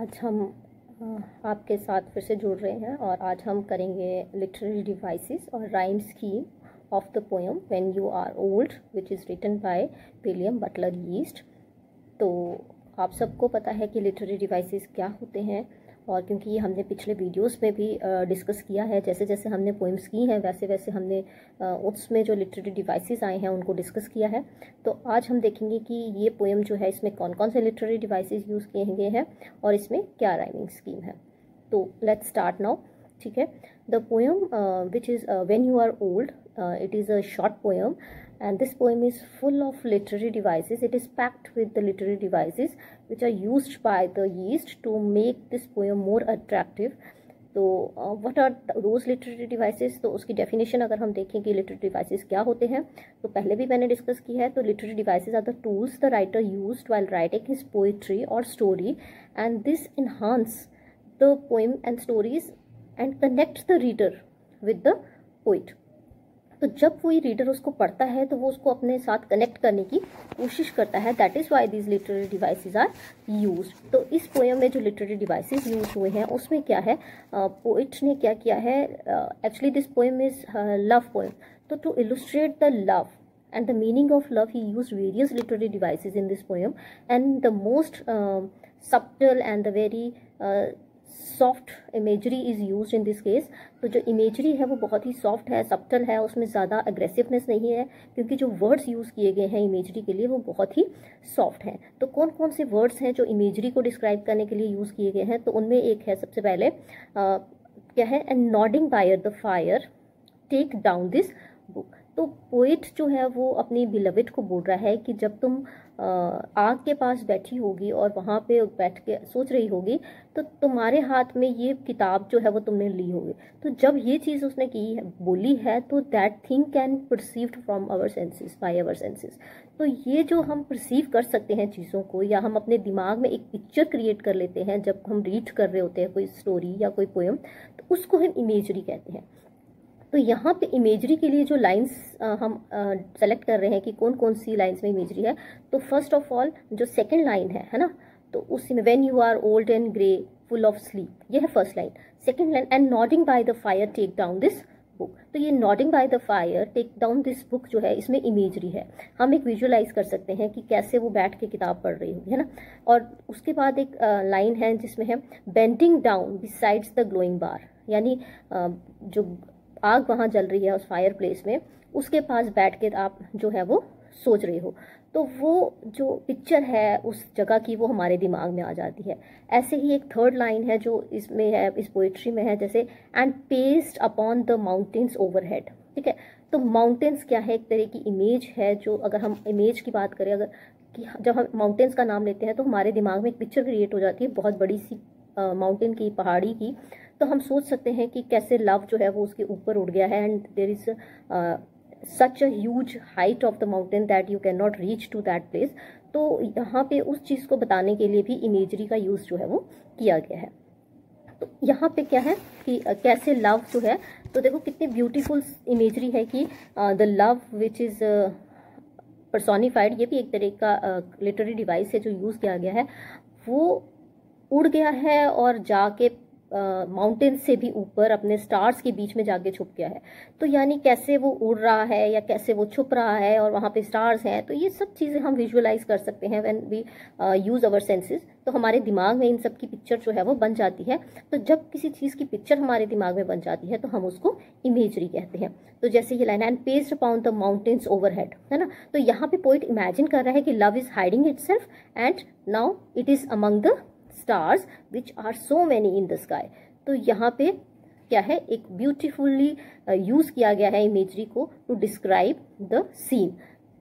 आज हम आपके साथ फिर से जुड़ रहे हैं और आज हम करेंगे लिटरेरी डिवाइसेस और rhyme scheme of the poem when you are old which is written by William Butler यीस्ट। तो आप सबको पता है कि लिटरेरी डिवाइसेस क्या होते हैं, और क्योंकि ये हमने पिछले वीडियोस में भी डिस्कस किया है, जैसे जैसे हमने पोएम्स की हैं वैसे वैसे हमने उसमें जो लिटरेरी डिवाइसेस आए हैं उनको डिस्कस किया है। तो आज हम देखेंगे कि ये पोएम जो है इसमें कौन कौन से लिटरेरी डिवाइसेस यूज़ किए गए हैं और इसमें क्या राइमिंग स्कीम है। तो लेट्स स्टार्ट नाउ। ठीक है, the poem which is when you are old, it is a short poem and this poem is full of literary devices. It is packed with the literary devices which are used by the yeast to make this poem more attractive. तो what are those literary devices? तो उसकी definition अगर हम देखें कि literary devices क्या होते हैं तो पहले भी मैंने डिस्कस की है। तो literary devices are the tools the writer used while writing his poetry or story, and this enhance the poem and stories and connect the reader with the poet. तो जब कोई रीडर उसको पढ़ता है तो वो उसको अपने साथ कनेक्ट करने की कोशिश करता है। That is why these literary devices are used. तो इस पोएम में जो लिटरेरी डिवाइसेस यूज हुए हैं उसमें क्या है, पोइट ने क्या किया है, actually this poem is love poem. तो to illustrate the love and the meaning of love he used various literary devices in this poem, and the most subtle and the very soft imagery is use in this case. तो जो imagery है वो बहुत ही soft है, subtle है, उसमें ज़्यादा aggressiveness नहीं है, क्योंकि जो वर्ड्स यूज़ किए गए हैं इमेजरी के लिए वो बहुत ही सॉफ्ट हैं। तो कौन कौन से वर्ड्स हैं जो इमेजरी को डिस्क्राइब करने के लिए यूज़ किए गए हैं, तो उनमें एक है सबसे पहले क्या है, and nodding by the fire take down this book. तो पोइट जो है वो अपनी बिलविड को बोल रहा है कि जब तुम आग के पास बैठी होगी और वहाँ पे बैठ के सोच रही होगी तो तुम्हारे हाथ में ये किताब जो है वो तुमने ली होगी। तो जब ये चीज़ उसने की है, बोली है, तो that thing can perceived from our senses, by our senses. तो ये जो हम परसीव कर सकते हैं चीज़ों को, या हम अपने दिमाग में एक पिक्चर क्रिएट कर लेते हैं जब हम रीड कर रहे होते हैं कोई स्टोरी या कोई पोएम, तो उसको हम इमेजरी कहते हैं। तो यहाँ पे इमेजरी के लिए जो लाइंस हम सेलेक्ट कर रहे हैं कि कौन कौन सी लाइंस में इमेजरी है, तो फर्स्ट ऑफ ऑल जो सेकंड लाइन है ना, तो उसी में when you are old and grey full of sleep, ये है first line. Second line, and nodding by the fire take down this book. तो ये nodding by the fire take down this book जो है इसमें इमेजरी है। हम एक विजुअलाइज कर सकते हैं कि कैसे वो बैठ के किताब पढ़ रही होगी, है ना। और उसके बाद एक लाइन है जिसमें है bending down besides the glowing bar, यानी जो आग वहाँ जल रही है उस फायर प्लेस में, उसके पास बैठ के आप जो है वो सोच रहे हो। तो वो जो पिक्चर है उस जगह की वो हमारे दिमाग में आ जाती है। ऐसे ही एक थर्ड लाइन है जो इसमें है, इस पोइट्री में है, जैसे and paced upon the mountains overhead. ठीक है, तो माउंटेन्स क्या है, एक तरह की इमेज है। जो अगर हम इमेज की बात करें, अगर कि जब हम माउंटेन्स का नाम लेते हैं तो हमारे दिमाग में एक पिक्चर क्रिएट हो जाती है बहुत बड़ी सी माउंटेन की, पहाड़ी की। तो हम सोच सकते हैं कि कैसे लव जो है वो उसके ऊपर उड़ गया है, and there is such a huge height of the mountain that you can not reach to that place. तो यहाँ पे उस चीज़ को बताने के लिए भी इमेजरी का यूज़ जो है वो किया गया है। तो यहाँ पे क्या है कि कैसे लव जो है, तो देखो कितनी ब्यूटीफुल इमेजरी है कि the love which is personified, ये भी एक तरह का लिटरेरी डिवाइस है जो यूज़ किया गया है। वो उड़ गया है और जाके माउंटेन से भी ऊपर अपने स्टार्स के बीच में जाके छुप गया है। तो यानी कैसे वो उड़ रहा है या कैसे वो छुप रहा है और वहाँ पे स्टार्स हैं, तो ये सब चीज़ें हम विजुअलाइज कर सकते हैं when we use our senses. तो हमारे दिमाग में इन सब की पिक्चर जो है वो बन जाती है। तो जब किसी चीज़ की पिक्चर हमारे दिमाग में बन जाती है तो हम उसको इमेजरी कहते हैं। तो जैसे ये line, and paced upon the mountains overhead, है ना। तो यहाँ पे पोइट इमेजिन कर रहा है कि love is hiding itself and now it is among the stars which are so many in the sky. तो यहाँ पे क्या है, एक ब्यूटीफुली यूज किया गया है इमेजरी को टू डिस्क्राइब द सीन।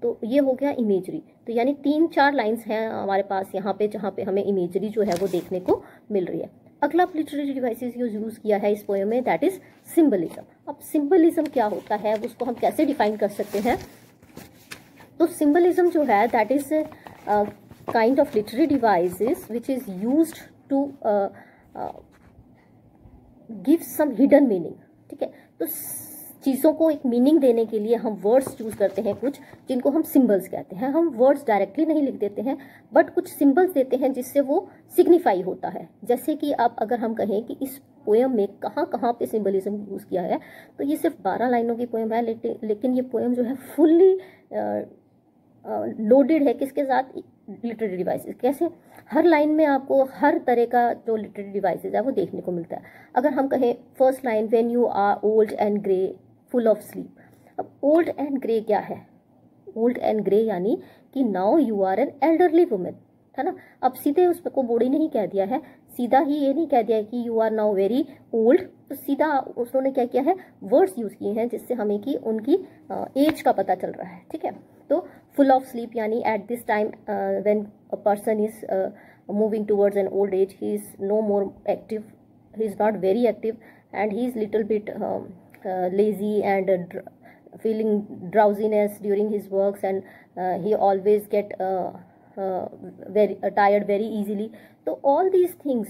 तो ये हो गया इमेजरी। तो यानी 3-4 लाइंस हैं हमारे पास यहाँ पे जहाँ पे हमें इमेजरी जो है वो देखने को मिल रही है। अगला लिटरेरी डिवाइसेस यूज किया है इस पोएम में, दैट इज सिंबलिज्म। अब सिंबलिज्म क्या होता है, उसको हम कैसे डिफाइन कर सकते हैं। तो सिंबलिज्म जो है that is kind of literary devices which is used to give some hidden meaning। ठीक है, तो चीज़ों को एक मीनिंग देने के लिए हम वर्ड्स चूज करते हैं कुछ, जिनको हम सिंबल्स कहते हैं। हम वर्ड्स डायरेक्टली नहीं लिख देते हैं, बट कुछ सिंबल्स देते हैं जिससे वो सिग्निफाई होता है। जैसे कि आप अगर हम कहें कि इस पोएम में कहाँ कहाँ पे सिंबलिज्म यूज किया है, तो ये सिर्फ 12 लाइनों की पोएम है, लेकिन ये पोएम जो है फुल्ली लोडेड है किसके साथ, लिटरेरी डिवाइसेस। कैसे? हर लाइन में आपको हर तरह का जो लिटरेरी डिवाइसेस है वो देखने को मिलता है। अगर हम कहें first line, when you are old and grey full of sleep. अब ओल्ड एंड ग्रे क्या है? ओल्ड एंड ग्रे यानी कि now you are an elderly women, है ना। अब सीधे उसको बूढ़ी नहीं कह दिया है, सीधा ही ये नहीं कह दिया है कि you are now very old, तो सीधा उन्होंने क्या किया है, वर्ड्स यूज किए हैं जिससे हमें कि उनकी एज का पता चल रहा है, ठीक है। तो फुल ऑफ स्लीप यानी at this time when a person is moving towards an old age, he is no more active, he is not very active and he is little bit lazy and feeling drowsiness during his works, and he always get very tired very easily. So all these things,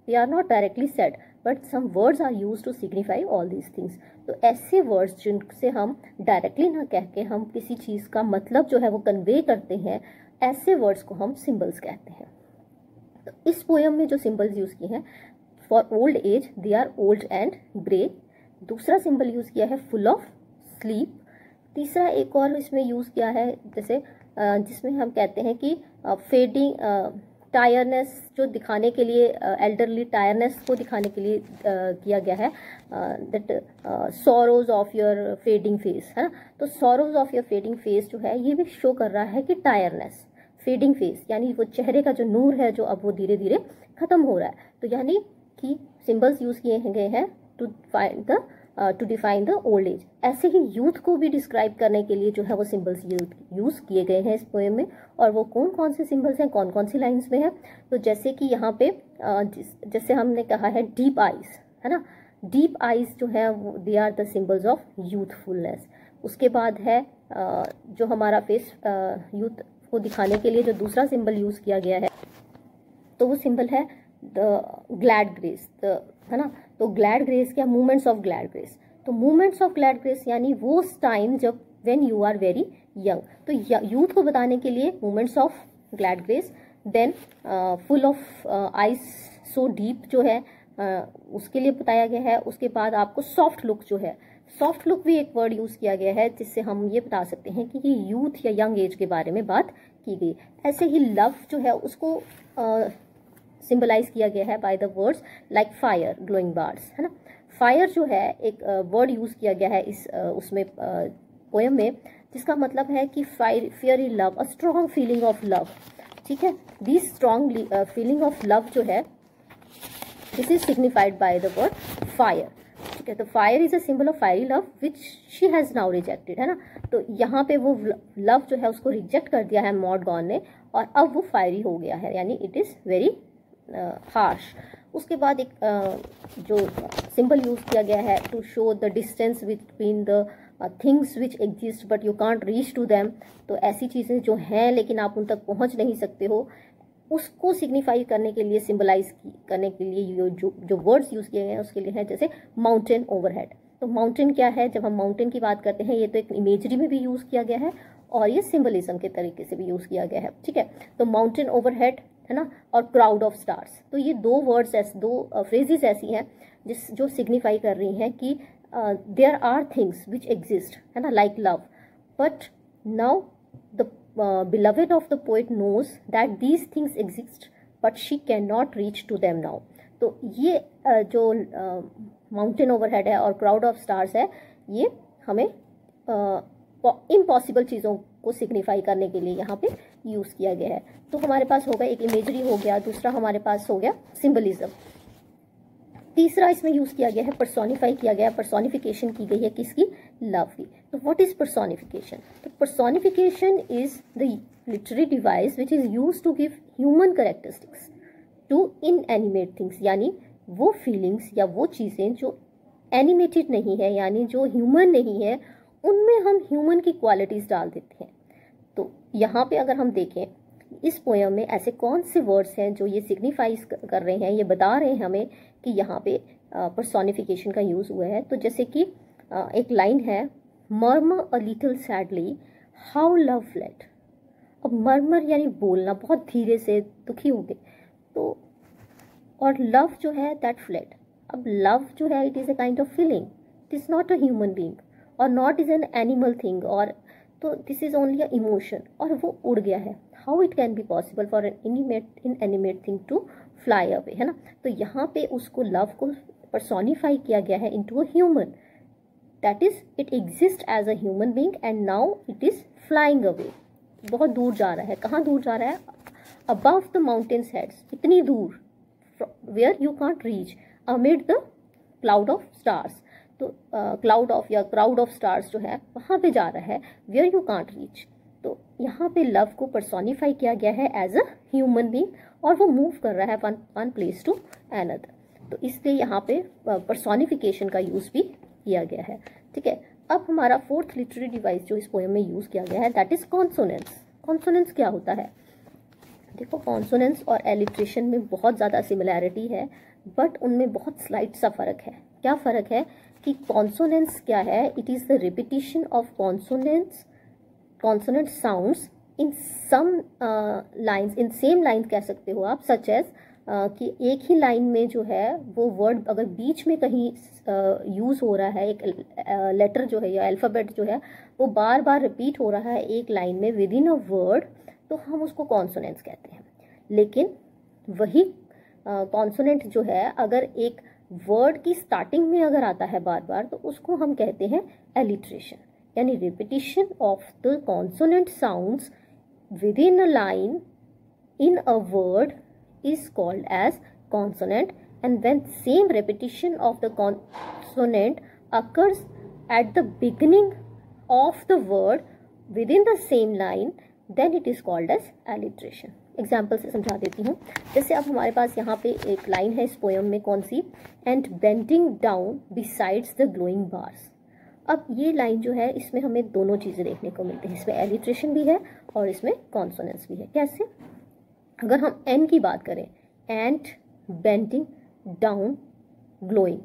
they are not directly said, but some words are used to signify all these things. तो ऐसे words जिनसे हम directly ना कह के हम किसी चीज़ का मतलब जो है वो कन्वे करते हैं, ऐसे वर्ड्स को हम सिम्बल्स कहते हैं। तो इस पोएम में जो सिम्बल्स यूज किए हैं, for old age they are old and grey. दूसरा सिंबल यूज किया है फुल ऑफ स्लीप। तीसरा एक और इसमें यूज किया है जैसे जिसमें हम कहते हैं कि फेडिंग टायरनेस जो दिखाने के लिए, एल्डरली टायरनेस को दिखाने के लिए किया गया है, that sorrows of your fading face, है ना। तो sorrows of your fading face जो है ये भी शो कर रहा है कि टायरनेस, फेडिंग फेस यानी वो चेहरे का जो नूर है जो अब वो धीरे धीरे खत्म हो रहा है। तो यानी कि सिंबल्स यूज किए गए हैं to define the old age. ऐसे ही यूथ को भी डिस्क्राइब करने के लिए जो है वो सिंबल्स यूज किए गए हैं इस पोएम में। और वो कौन कौन से सिंबल्स हैं, कौन कौन सी लाइंस में है, तो जैसे कि यहाँ पे जैसे हमने कहा है डीप आईज, है ना। डीप आईज जो है they are the symbols of youthfulness. उसके बाद है जो हमारा फेस यूथ को दिखाने के लिए जो दूसरा सिंबल यूज किया गया है, तो वो सिंबल है द ग्लैड ग्रेस, है ना। तो ग्लैड ग्रेस क्या, मूवमेंट्स ऑफ ग्लैड ग्रेस। तो मूवमेंट्स ऑफ ग्लैड ग्रेस यानी वो टाइम जब when you are very young, तो यूथ को बताने के लिए movements of glad grace. Then full of eyes so deep जो है उसके लिए बताया गया है। उसके बाद आपको सॉफ्ट लुक जो है, सॉफ्ट लुक भी एक वर्ड यूज किया गया है जिससे हम ये बता सकते हैं कि ये यूथ या यंग एज के बारे में बात की गई। ऐसे ही लव जो है उसको सिंबलाइज किया गया है by the words like fire, glowing bars, है ना। फायर जो है एक वर्ड यूज किया गया है इस उसमें पोएम में, जिसका मतलब है कि fiery love, a strong feeling of love, ठीक है। This strong feeling of love जो है this is signified by the word fire, ठीक है। तो fire is a symbol of fiery love which she has now rejected, है ना। तो यहाँ पे वो लव जो है उसको रिजेक्ट कर दिया है मॉड गॉन ने, और अब वो फायरी हो गया है, यानी इट इज वेरी हार्श। उसके बाद एक जो सिंबल यूज किया गया है to show the distance between the things which exist but you can't reach to them. तो ऐसी चीज़ें जो हैं लेकिन आप उन तक पहुंच नहीं सकते हो, उसको सिग्निफाई करने के लिए, सिंबलाइज करने के लिए जो वर्ड्स यूज किए गए हैं उसके लिए है जैसे माउंटेन ओवरहेड। तो माउंटेन क्या है, जब हम माउंटेन की बात करते हैं ये तो एक इमेजरी में भी यूज किया गया है और ये सिंबलिज्म के तरीके से भी यूज किया गया है, ठीक है। तो माउंटेन ओवरहेड, है ना, और क्राउड ऑफ स्टार्स। तो ये दो वर्ड्स दो फ्रेजेस ऐसी हैं जो सिग्निफाई कर रही हैं कि there are things which exist, है ना, like love, but now the beloved of the poet knows that these things exist but she cannot reach to them now। तो ये जो माउंटेन ओवरहेड है और क्राउड ऑफ स्टार्स है, ये हमें इम्पॉसिबल चीज़ों को सिग्निफाई करने के लिए यहाँ पे यूज़ किया गया है। तो हमारे पास होगा एक इमेजरी हो गया, दूसरा हमारे पास हो गया सिंबलिज्म। तीसरा इसमें यूज किया गया है पर्सोनिफाई किया गया, पर्सोनिफिकेशन की गई है किसकी, लव की। तो व्हाट इज पर्सोनिफिकेशन? तो personification is the literary device which is use to give human characteristics to inanimate things, यानी वो फीलिंग्स या वो चीज़ें जो एनिमेटेड नहीं है यानी जो ह्यूमन नहीं है, उनमें हम ह्यूमन की क्वालिटीज डाल देते हैं। तो यहाँ पे अगर हम देखें इस पोएम में ऐसे कौन से वर्ड्स हैं जो ये सिग्निफाई कर रहे हैं, ये बता रहे हैं हमें कि यहाँ पे पर्सोनिफिकेशन का यूज़ हुआ है। तो जैसे कि एक लाइन है, murmur a little sadly how love fled. अब मर्मर यानी बोलना, बहुत धीरे से दुखी हो गए, तो और लव जो है दैट फ्लेड। अब लव जो है it is a kind of feeling, it is not a human being और not is an animal thing, और तो this is only a emotion, और वो उड़ गया है। How it can be possible for an inanimate thing to fly away, है ना। तो यहाँ पे उसको लव को पर्सोनिफाई किया गया है into a human, that is it exist as a human being and now it is flying away. बहुत दूर जा रहा है, कहाँ दूर जा रहा है? अबव द माउंटेन्स हेड्स, इतनी दूर, where you can't reach, amid the cloud of stars. तो क्लाउड ऑफ या क्राउड ऑफ स्टार्स जो है वहां पे जा रहा है, वेयर यू कांट रीच। तो यहाँ पे लव को पर्सोनिफाई किया गया है एज अ ह्यूमन बीइंग, और वो मूव कर रहा है वन प्लेस टू अनदर, तो इसलिए यहाँ पे पर्सोनिफिकेशन का यूज भी किया गया है। ठीक है, अब हमारा फोर्थ लिटरेरी डिवाइस जो इस पोएम में यूज किया गया है दैट इज कॉन्सोनेंट्स। कॉन्सोनेंट्स क्या होता है? देखो, कॉन्सोनेंट्स और एलिट्रेशन में बहुत ज़्यादा सिमिलैरिटी है, बट उनमें बहुत स्लाइट सा फर्क है। क्या फ़र्क है कि कॉन्सोनेंट्स क्या है, it is the repetition of consonants, consonant sounds in some lines, in same line कह सकते हो आप, सच एज कि एक ही लाइन में जो है वो वर्ड अगर बीच में कहीं यूज़ हो रहा है, एक लेटर जो है या अल्फ़ाबेट जो है वो बार बार रिपीट हो रहा है एक लाइन में विद इन अ वर्ड, तो हम उसको कॉन्सोनेंट्स कहते हैं। लेकिन वही कॉन्सोनेंट जो है अगर एक वर्ड की स्टार्टिंग में अगर आता है बार बार, तो उसको हम कहते हैं एलिट्रेशन, यानी repetition of the consonant sounds with in a line in a word is called as consonant, and when same repetition of the consonant occurs at the beginning of the word within the same line, then it is called as alliteration. Example से समझा देती हूँ। जैसे अब हमारे पास यहाँ पे एक लाइन है इस पोएम में, कौन सी? And bending down besides the glowing bars. अब ये लाइन जो है इसमें हमें दोनों चीज़ें देखने को मिलती हैं, इसमें एलिट्रेशन भी है और इसमें कॉन्सोनेंस भी है। कैसे? अगर हम एन की बात करें, एंड बेंडिंग डाउन ग्लोइंग,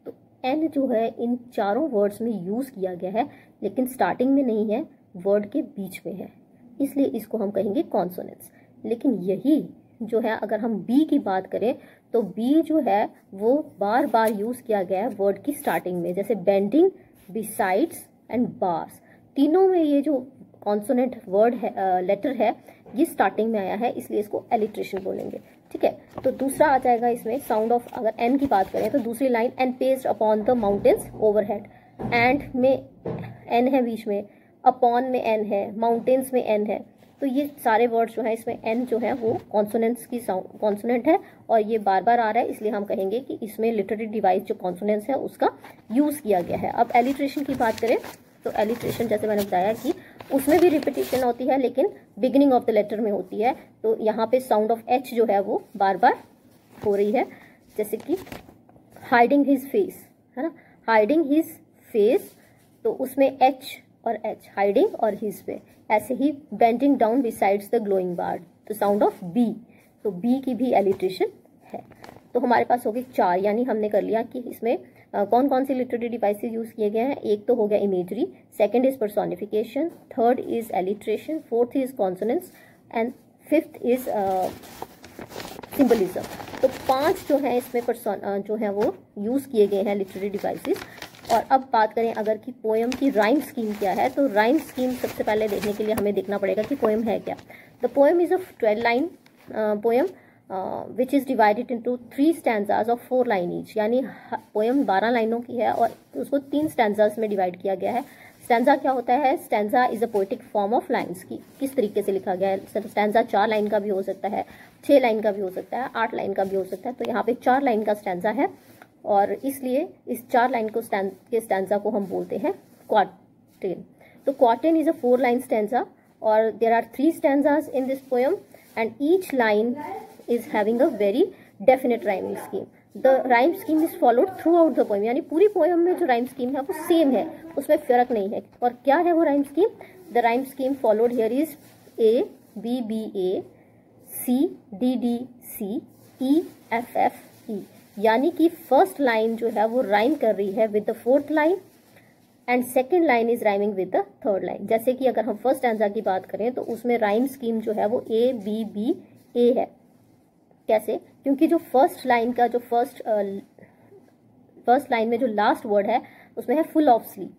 तो एन जो है इन चारों वर्ड्स में यूज़ किया गया है, लेकिन स्टार्टिंग में नहीं है, वर्ड के बीच में है, इसलिए इसको हम कहेंगे कॉन्सोनेंट्स। लेकिन यही जो है अगर हम बी की बात करें, तो बी जो है वो बार बार यूज़ किया गया है वर्ड की स्टार्टिंग में, जैसे बेंडिंग, बिसाइड्स एंड बार्स, तीनों में ये जो कॉन्सोनेंट वर्ड है, लेटर है, ये स्टार्टिंग में आया है, इसलिए इसको एलिट्रेशन बोलेंगे। ठीक है, तो दूसरा आ जाएगा इसमें साउंड ऑफ, अगर एन की बात करें तो दूसरी line, and paced upon the mountains overhead. And में एन है बीच में, अपॉन में एन है, माउंटेन्स में एन है, तो ये सारे वर्ड्स जो है इसमें एन जो है वो कॉन्सोनेंट्स की कॉन्सोनेंट है, और ये बार बार आ रहा है, इसलिए हम कहेंगे कि इसमें लिटरेरी डिवाइस जो कॉन्सोनेंट्स है उसका यूज़ किया गया है। अब एलिट्रेशन की बात करें तो एलिट्रेशन जैसे मैंने बताया कि उसमें भी रिपीटिशन होती है, लेकिन बिगिनिंग ऑफ द लेटर में होती है। तो यहाँ पे साउंड ऑफ एच जो है वो बार बार हो रही है, जैसे कि हाइडिंग हिज फेस, है ना, हाइडिंग हिज फेस, तो उसमें एच और एच, हाइडिंग और हिज पे। ऐसे ही bending down besides the glowing bar, तो साउंड ऑफ बी, तो बी की भी एलिट्रेशन है। तो हमारे पास हो गई 4, यानी हमने कर लिया कि इसमें कौन कौन सी लिटरेरी डिवाइसेस यूज किए गए हैं। एक तो हो गया imagery, second is personification, third is alliteration, fourth is consonants and fifth is symbolism. तो 5 जो है इसमें जो है वो यूज किए गए हैं लिटरेरी डिवाइसेस। और अब बात करें अगर कि पोएम की राइम स्कीम क्या है, तो राइम स्कीम सबसे पहले देखने के लिए हमें देखना पड़ेगा कि पोएम है क्या। The poem is a 12 line poem which is divided into 3 stanzas of 4 line each, यानी पोएम 12 लाइनों की है और उसको 3 स्टैंजाज में डिवाइड किया गया है। स्टैंजा क्या होता है? Stanza is a poetic form of lines की किस तरीके से लिखा गया है। स्टैंजा 4 लाइन का भी हो सकता है, 6 लाइन का भी हो सकता है, 8 लाइन का भी हो सकता है। तो यहाँ पे 4 लाइन का स्टैंजा है और इसलिए इस 4 लाइन को स्टैंजा को हम बोलते हैं क्वार्टेन। तो quatrain is a 4 line stanza और there are 3 stanzas in this poem and each line is having a very definite rhyming scheme. The rhyme scheme is followed throughout the poem, यानी पूरी poem में जो rhyme scheme है वो same है, उसमें फर्क नहीं है। और क्या है वो rhyme scheme? The rhyme scheme followed here is A B B A C D D C E F F E, यानी कि फर्स्ट लाइन जो है वो राइम कर रही है with the fourth line, and second line is rhyming with the third line. जैसे कि अगर हम फर्स्ट स्टैंजा की बात करें तो उसमें राइम स्कीम जो है वो ए बी बी ए है। कैसे? क्योंकि जो फर्स्ट लाइन का जो फर्स्ट लाइन में जो लास्ट वर्ड है उसमें है फुल ऑफ स्लीप।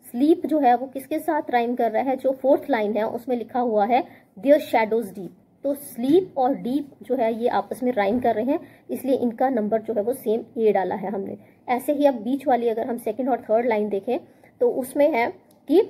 स्लीप जो है वो किसके साथ राइम कर रहा है? जो फोर्थ लाइन है उसमें लिखा हुआ है देयर शैडोज डीप। तो स्लीप और डीप जो है ये आपस में राइम कर रहे हैं, इसलिए इनका नंबर जो है वो सेम ए डाला है हमने। ऐसे ही अब बीच वाली अगर हम सेकंड और थर्ड लाइन देखें तो उसमें है कि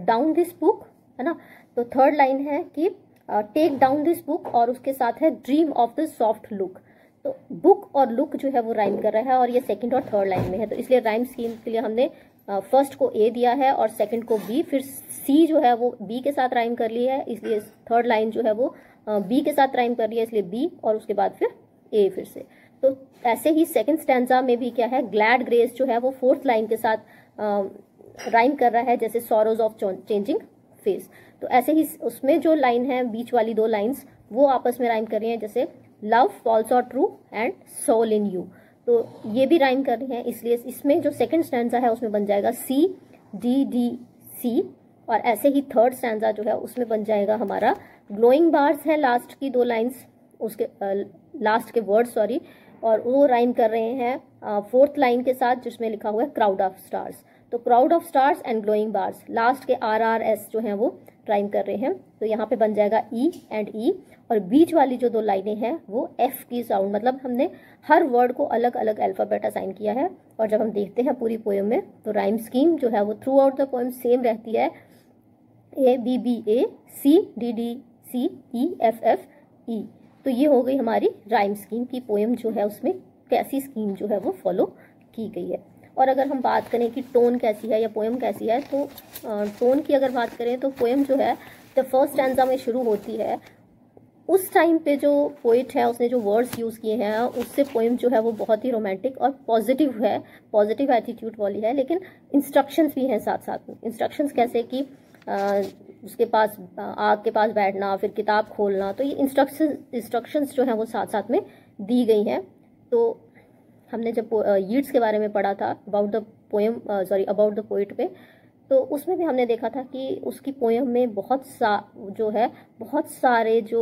डाउन दिस बुक, है ना। तो थर्ड लाइन है कि टेक डाउन दिस बुक और उसके साथ है dream of the soft look. तो बुक और लुक जो है वो राइम कर रहा है और ये सेकंड और थर्ड लाइन में है। तो इसलिए राइम स्कीम के लिए हमने फर्स्ट को ए दिया है और सेकंड को बी, फिर सी जो है वो बी के साथ राइम कर ली है, इसलिए थर्ड लाइन जो है वो बी के साथ राइम कर रही है, इसलिए बी और उसके बाद फिर ए फिर से। तो ऐसे ही सेकंड स्टैंजा में भी क्या है, ग्लैड ग्रेस जो है वो फोर्थ लाइन के साथ राइम कर रहा है, जैसे सॉरोज ऑफ चेंजिंग फेस। तो ऐसे ही उसमें जो लाइन है बीच वाली दो लाइंस वो आपस में राइम कर रही हैं, जैसे लव फॉल्स और true and soul in you. तो ये भी राइम कर रही हैं, इसलिए इसमें जो सेकंड स्टैंजा है उसमें बन जाएगा सी डी डी सी। और ऐसे ही थर्ड स्टैंजा जो है उसमें बन जाएगा हमारा ग्लोइंग बार्स है लास्ट की दो लाइंस, उसके लास्ट के वर्ड सॉरी, और वो राइम कर रहे हैं फोर्थ लाइन के साथ जिसमें लिखा हुआ है क्राउड ऑफ स्टार्स। तो crowd of stars and glowing bars last के आर आर एस जो हैं वो राइम कर रहे हैं। तो यहाँ पे बन जाएगा ई एंड ई, और बीच वाली जो दो लाइनें हैं वो एफ की साउंड, मतलब हमने हर वर्ड को अलग अलग अल्फाबेट असाइन किया है। और जब हम देखते हैं पूरी पोएम में तो राइम स्कीम जो है वो throughout the poem same रहती है, A B B A, C D D C, E F F E. तो ये हो गई हमारी राइम स्कीम की पोएम जो है उसमें कैसी स्कीम जो है वो फॉलो की गई है। और अगर हम बात करें कि टोन कैसी है या पोएम कैसी है, तो टोन की अगर बात करें तो पोएम जो है जब फर्स्ट स्टैंजा में शुरू होती है उस टाइम पे जो पोइट है उसने जो वर्ड्स यूज़ किए हैं उससे पोएम जो है वो बहुत ही रोमांटिक और पॉजिटिव है, पॉजिटिव एटीट्यूड वाली है। लेकिन इंस्ट्रक्शंस भी हैं साथ साथ में। इंस्ट्रक्शंस कैसे कि उसके पास आग के पास बैठना, फिर किताब खोलना, तो ये इंस्ट्रक्शंस जो हैं वो साथ साथ में दी गई हैं। तो हमने जब यीट्स के बारे में पढ़ा था about the poem about the poet पे, तो उसमें भी हमने देखा था कि उसकी पोएम में बहुत सारे जो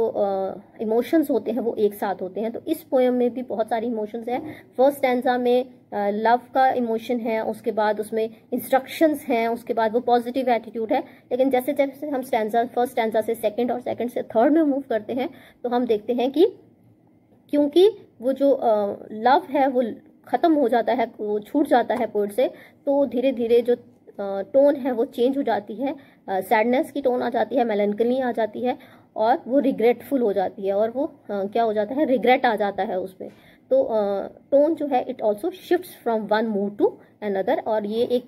इमोशंस होते हैं वो एक साथ होते हैं। तो इस पोएम में भी बहुत सारे इमोशंस हैं। फर्स्ट स्टैंजा में लव का इमोशन है, उसके बाद उसमें इंस्ट्रक्शंस हैं, उसके बाद वो पॉजिटिव एटीट्यूड है। लेकिन जैसे जैसे हम फर्स्ट स्टैंजा से सेकंड और सेकंड से थर्ड में मूव करते हैं तो हम देखते हैं कि क्योंकि वो जो लव है वो ख़त्म हो जाता है, वो छूट जाता है पोइट से, तो धीरे धीरे जो टोन है वो चेंज हो जाती है, सैडनेस की टोन आ जाती है, मेलैंकली आ जाती है, और वो रिग्रेटफुल हो जाती है, और वो क्या हो जाता है, रिग्रेट आ जाता है उसमें। तो टोन जो है it also shifts from one mood to another. और ये एक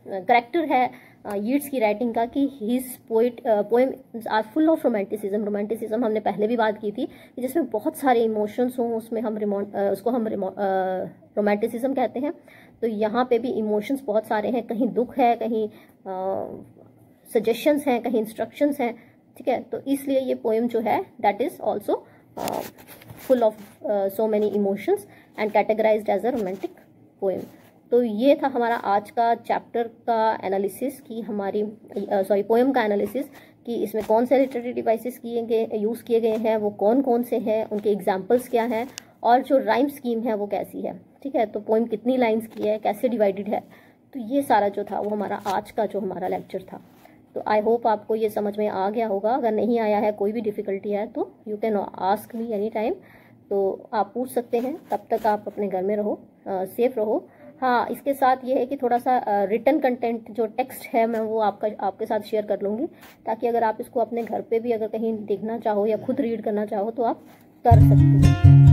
करेक्टर है यीट्स की राइटिंग का कि his poems are full of romanticism. Romanticism हमने पहले भी बात की थी, जिसमें बहुत सारे इमोशंस हों, उसमें हम उसको हम रोमांटिसिज्म कहते हैं। तो यहाँ पे भी इमोशंस बहुत सारे हैं, कहीं दुख है, कहीं सजेशंस हैं, कहीं इंस्ट्रक्शंस हैं, ठीक है। तो इसलिए ये पोएम जो है that is also full of so many emotions and categorised as a romantic poem. तो ये था हमारा आज का चैप्टर का एनालिसिस की हमारी पोएम का एनालिसिस कि इसमें कौन से लिटरेरी डिवाइसेस यूज़ किए गए हैं, वो कौन कौन से हैं, उनके एग्जाम्पल्स क्या हैं, और जो राइम स्कीम है वो कैसी है, ठीक है। तो पोएम कितनी लाइंस की है, कैसे डिवाइडेड है, तो ये सारा जो था वो हमारा आज का जो हमारा लेक्चर था। तो आई होप आपको ये समझ में आ गया होगा। अगर नहीं आया है, कोई भी डिफ़िकल्टी है, तो you can ask me any time, तो आप पूछ सकते हैं। तब तक आप अपने घर में रहो, सेफ रहो। हाँ, इसके साथ ये है कि थोड़ा सा रिटन कंटेंट जो टेक्स्ट है मैं वो आपके साथ शेयर कर लूँगी, ताकि अगर आप इसको अपने घर पे भी अगर कहीं देखना चाहो या खुद रीड करना चाहो तो आप कर सकते हो।